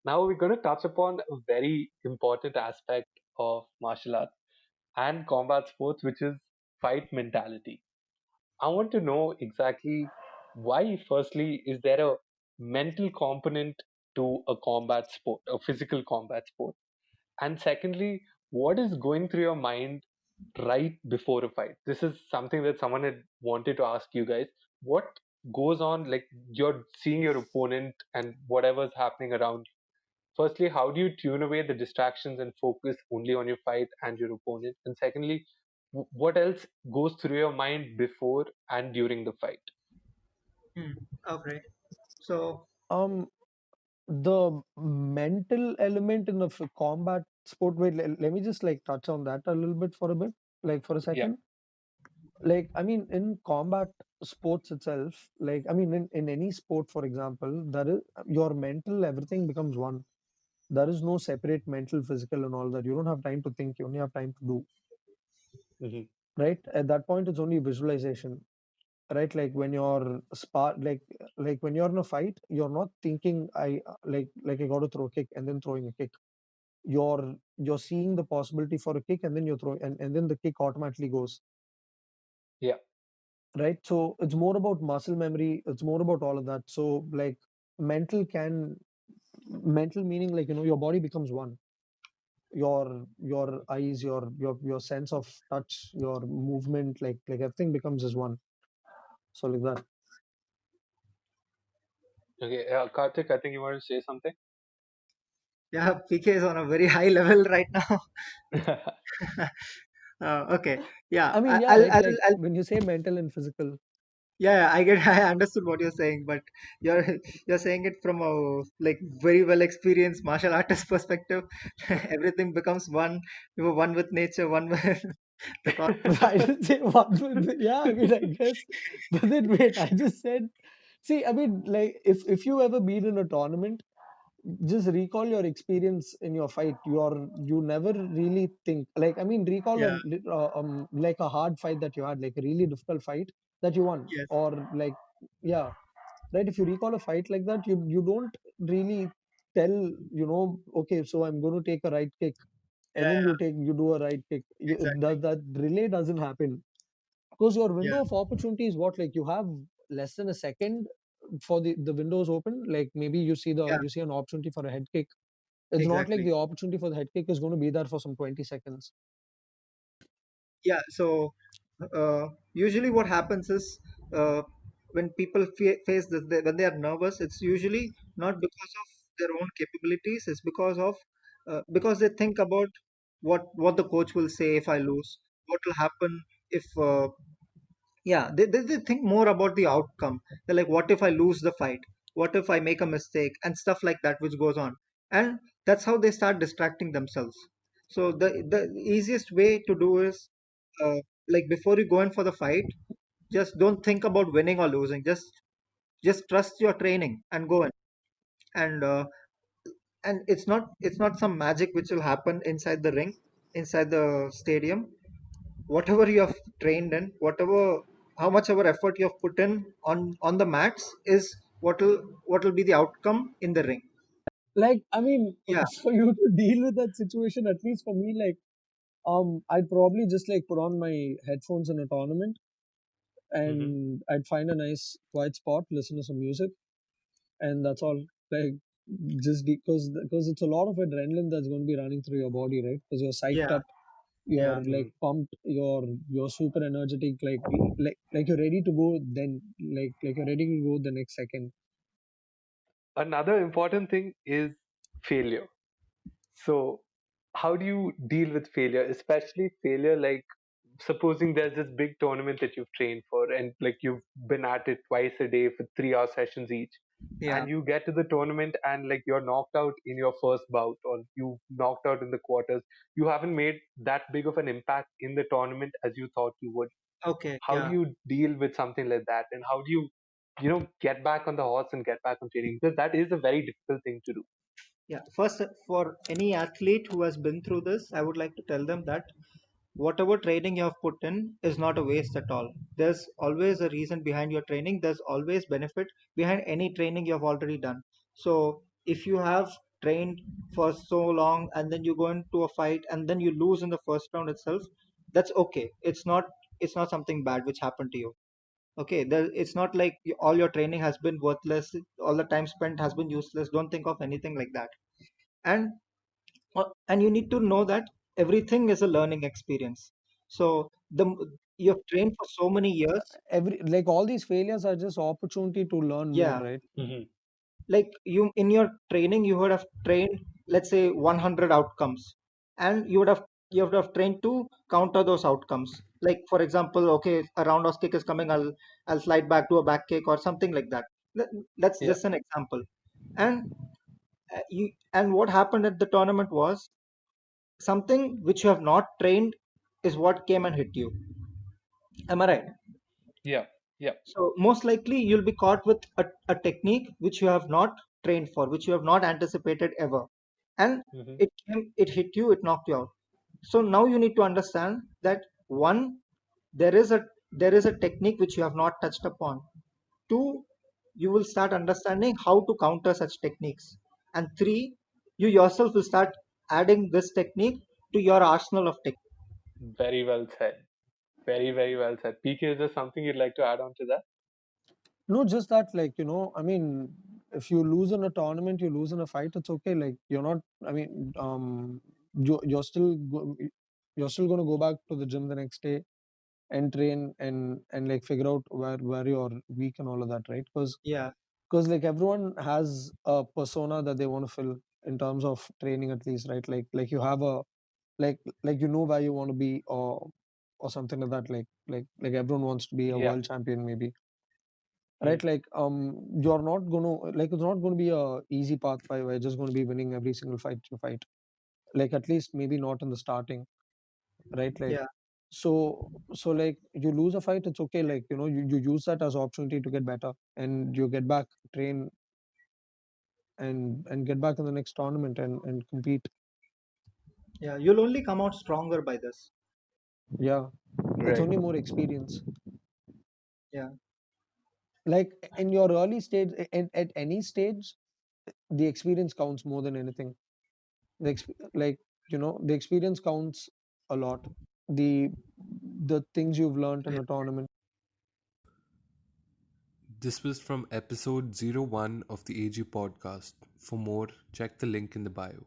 Now we're going to touch upon a very important aspect of martial arts and combat sports, which is fight mentality. I want to know exactly why, firstly, is there a mental component to a combat sport, a physical combat sport? And secondly, what is going through your mind right before a fight? This is something that someone had wanted to ask you guys. What goes on, like you're seeing your opponent and whatever's happening around? Firstly, how do you tune away the distractions and focus only on your fight and your opponent? And secondly, what else goes through your mind before and during the fight? Hmm. Okay. So Um, the mental element in a combat sport. Wait, let me just like touch on that a little bit for a bit, like for a Yeah. second. Like, I mean, in combat sports itself, like, I mean, in any sport, for example, there is your mental, everything becomes one. There is no separate mental, physical, and all that. You don't have time to think. You only have time to do. Hmm. Right? At that point, it's only visualization. Right? Like when you're like when you're in a fight, you're not thinking like I got to throw a kick and then throwing a kick. You're seeing the possibility for a kick and then you're throwing and then the kick automatically goes. Yeah. Right? So it's more about muscle memory. It's more about all of that. So like mental can mental meaning like your body becomes one. Your eyes, your sense of touch, your movement, like everything becomes as one. So like that. Okay. Karthik, I think you want to say something? yeah, PK is on a very high level right now. Okay. Yeah. I mean, I, yeah, I'll, right? I'll, Like I'll. when you say mental and physical, Yeah, I get. I understood what you're saying, but you're you're saying it from a like very well experienced martial artist perspective. Everything becomes one. You were one with nature, one with the I didn't say one with, yeah, I mean, I guess, but then wait, I just said, see, I mean, like if you ever been in a tournament, just recall your experience in your fight. You never really think, like, I mean, recall yeah. like a hard fight that you had, like a really difficult fight that you won, Yes. or like, yeah, right. If you recall a fight like that, you don't really tell, okay, so I'm going to take a right kick, and then Yeah. you do a right kick. Exactly. That relay doesn't happen because your Yeah. window of opportunity is what, like you have less than a second for the windows open. Like maybe Yeah. you see an opportunity for a head kick. It's not like Exactly. the opportunity for the head kick is going to be there for some 20 seconds. Yeah. So usually what happens is when people face this, when they are nervous, it's usually not because of their own capabilities. It's because they think about what the coach will say if I lose, what will happen if yeah, they think more about the outcome. They're like, what if I lose the fight? What if I make a mistake? And stuff like that, which goes on. And that's how they start distracting themselves. So the easiest way to do is, uh, like before you go in for the fight, just don't think about winning or losing. Just trust your training and go in. And it's not some magic which will happen inside the ring, inside the stadium. Whatever you have trained in, whatever how much ever effort you have put in on the mats is what will be the outcome in the ring. Like, I mean, Yeah. for you to deal with that situation, at least for me, like, I'd probably just like put on my headphones in a tournament Hmm. and I'd find a nice quiet spot, listen to some music, and that's all. Like, just because it's a lot of adrenaline that's going to be running through your body, right? Because you're psyched Yeah. up, you're Yeah. like pumped, you're super energetic, like you're ready to go. Then like you're ready to go the next second. Another important thing is failure. So, how do you deal with failure, especially failure like supposing there's this big tournament that you've trained for and like you've been at it twice a day for 3 hour sessions each, Yeah. and you get to the tournament and like you're knocked out in your first bout or you knocked out in the quarters, you haven't made that big of an impact in the tournament as you thought you would. Okay. How do Yeah. you deal with something like that, and how do you get back on the horse and get back on training, because that is a very difficult thing to do. Yeah. First, for any athlete who has been through this, I would like to tell them that whatever training you have put in is not a waste at all. There's always a reason behind your training. There's always benefit behind any training you have already done. So if you have trained for so long and then you go into a fight and then you lose in the first round itself, that's okay. It's not something bad which happened to you. Okay, it's not like all your training has been worthless, all the time spent has been useless. Don't think of anything like that. And and you need to know that everything is a learning experience. So you've trained for so many years. Every like all these failures are just opportunity to learn more, Yeah, right? Hmm. like you in your training you would have trained, let's say 100 outcomes, and you would have trained to counter those outcomes. Like for example, okay, a roundhouse kick is coming, I'll slide back to a back kick or something like that. That's Yeah, just an example. And and what happened at the tournament was something which you have not trained is what came and hit you. Am I right? yeah, yeah. So most likely you'll be caught with a technique which you have not trained for, which you have not anticipated ever. And Hmm. it hit you, it knocked you out. So now you need to understand that one, there is a technique which you have not touched upon. Two, you will start understanding how to counter such techniques. And three, you yourself will start adding this technique to your arsenal of techniques. Very well said. Very, very well said. PK, is there something you'd like to add on to that? No, just that, like, I mean, if you lose in a tournament, you lose in a fight, it's okay. Like, you're not, I mean, you're still going to go back to the gym the next day and train and like figure out where you're weak and all of that, right? Yeah, Because like everyone has a persona that they want to fill in terms of training, at least, right? Like you have a like where you want to be, or something like that. Like everyone wants to be a Yeah. world champion, maybe, Mm. right? Like you're not gonna like it's not going to be a easy path where you're just going to be winning every single fight you fight. Like at least maybe not in the starting, right? Like yeah, so like you lose a fight, it's okay. Like you use that as opportunity to get better, and you get back, train, and get back in the next tournament and compete. yeah. You'll only come out stronger by this. Yeah, it's Right. only more experience. Yeah, Like in your early stage, at any stage, the experience counts more than anything. Like the experience counts a lot. The things you've learned in yeah. a tournament. This was from episode 01 of the AG podcast. For more, check the link in the bio.